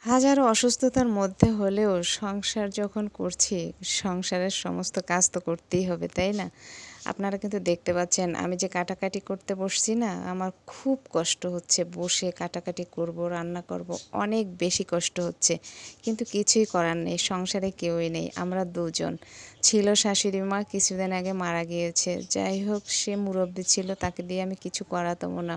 হাজারো অসুস্থতার মধ্যে হলেও সংসার যখন করছি, সংসারের সমস্ত কাজ তো করতেই হবে, তাই না? আপনারা কিন্তু দেখতে পাচ্ছেন আমি যে কাটাকাটি করতে বসছি না, আমার খুব কষ্ট হচ্ছে। বসে কাটাকাটি করব, রান্না করব, অনেক বেশি কষ্ট হচ্ছে। কিন্তু কিছুই করার নেই, সংসারে কেউই নেই, আমরা দুজন। ছিল শাশুড়ি মা, কিছুদিন আগে মারা গিয়েছে। যাই হোক, সে মুরব্বি ছিল, তাকে দিয়ে আমি কিছু করাতাম না।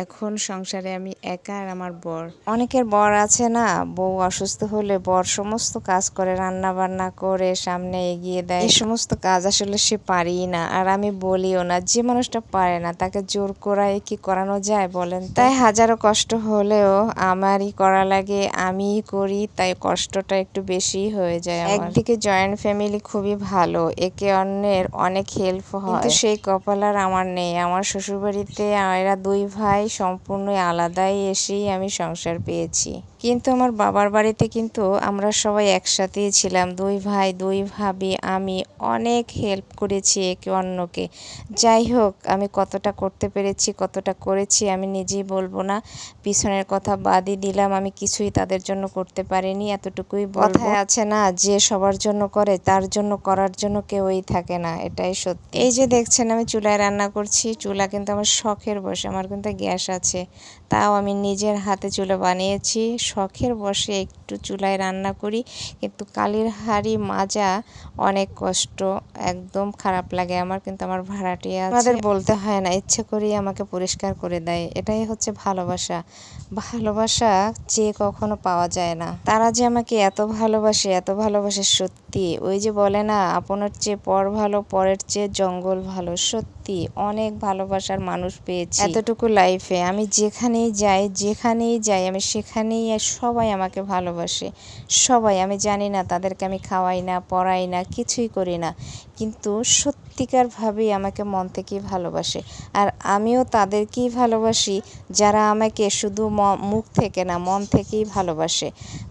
এখন সংসারে আমি একা আর আমার বর। অনেকের বর আছে না, বউ অসুস্থ হলে বর সমস্ত কাজ করে, রান্না বান্না করে সামনে এগিয়ে দেয়। এই সমস্ত কাজ আসলে সে পারেই না, আর আমি বলিও না। যে মানুষটা পারে না তাকে জোর করায় কি করানো যায় বলেন? তাই হাজারো কষ্ট হলেও আমারই করা লাগে, আমিই করি, তাই কষ্টটা একটু বেশি হয়ে যায় আমার। একদিকে জয়েন্ট ফ্যামিলি খুবই ভালো, একে অন্যের অনেক হেল্প হয়, কিন্তু সেই কপাল আর আমার নেই। আমার শ্বশুরবাড়িতে এরা দুই ভাই সম্পূর্ণ আলাদাই এসেই আমি সংসার পেয়েছি। কিন্তু আমার বাবার বাড়িতে কিন্তু আমরা সবাই একসাথেই ছিলাম, দুই ভাই দুই ভাবি। আমি অনেক হেল্প করেছি একে অন্যকে। যাই হোক, আমি কতটা করতে পেরেছি, কতটা করেছি আমি নিজেই বলবো না, পিছনের কথা বাদই দিলাম। আমি কিছুই তাদের জন্য করতে পারিনি, এতটুকুই বলবো। কথায় আছে না, যে সবার জন্য করে তার জন্য করার জন্য কেউই থাকে না, এটাই সত্যি। এই যে দেখছেন আমি চুলায় রান্না করছি, চুলা কিন্তু আমার শখের বসে, আমার কিন্তু গ্যাস আছে, তাও আমি নিজের হাতে চুলা বানিয়েছি। শখের বসে একটু চুলায় রান্না করি, কিন্তু কালির হাঁড়ি মাজা অনেক কষ্ট, একদম খারাপ লাগে আমার। কিন্তু আমার ভাড়াটিয়া আছে, আমাদের বলতে হয় না, ইচ্ছে করেই আমাকে পরিষ্কার করে দেয়। এটাই হচ্ছে ভালোবাসা। ভালোবাসা যে কখনো পাওয়া যায় না। তারা যে আমাকে এত ভালোবাসে, এত ভালোবাসে, সত্যি। ওই যে বলে না, আপনের চেয়ে পর ভালো, পরের চেয়ে জঙ্গল ভালো। সত্যি অনেক ভালোবাসার মানুষ পেয়েছি এতটুকু লাইফে। আমি যেখানেই যাই আমি সেখানেই সবাই আমাকে ভালোবাসে, সবাই। আমি জানি না, তাদেরকে আমি খাওয়াই না, পড়াই না, কিছুই করি না, কিন্তু সত্যিকারভাবেই আমাকে মন থেকেই ভালোবাসে। আর আমিও তাদেরকেই ভালোবাসি যারা আমাকে শুধু মুখ থেকে না, মন থেকেই ভালোবাসে।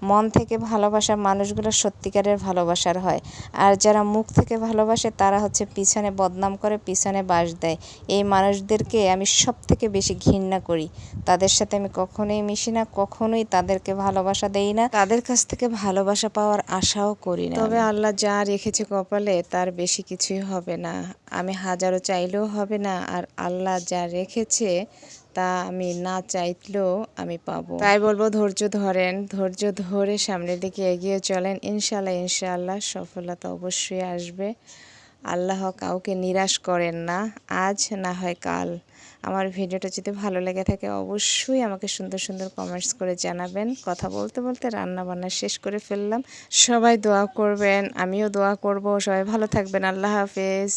মন থেকে ভালোবাসার মানুষগুলো সত্যিকারের ভালোবাসার হয়। আর যারা মুখ থেকে ভালোবাসে তারা হচ্ছে পিছনে বদনাম করে, পিছনে বাস দেয়। এই মানুষদেরকে আমি সবথেকে বেশি ঘৃণা করি। তাদের সাথে আমি কখনোই মিশি না, কখনোই তাদেরকে ভালোবাসা দেই না, তাদের কাছ থেকে ভালোবাসা পাওয়ার আশাও করি না। তবে আল্লাহ যা রেখেছে কপালে, তার বেশি কিছুই হবে না। আমি হাজারো চাইলেও হবে না, আর আল্লাহ যা রেখেছে তা আমি না চাইলেও আমি পাবো। তাই বলবো, ধৈর্য ধরেন, ধৈর্য ধরে সামনের দিকে এগিয়ে চলেন। ইনশাল্লাহ ইনশাল্লাহ সফলতা অবশ্যই আসবে। আল্লাহ কাউকে নিরাশ করেন না, আজ না হয় কাল। আমার ভিডিওটা যদি ভালো লেগে থাকে অবশ্যই আমাকে সুন্দর সুন্দর কমেন্টস করে জানাবেন। কথা বলতে বলতে রান্না বান্না শেষ করে ফেললাম। সবাই দোয়া করবেন, আমিও দোয়া করব। সবাই ভালো থাকবেন। আল্লাহ হাফেজ।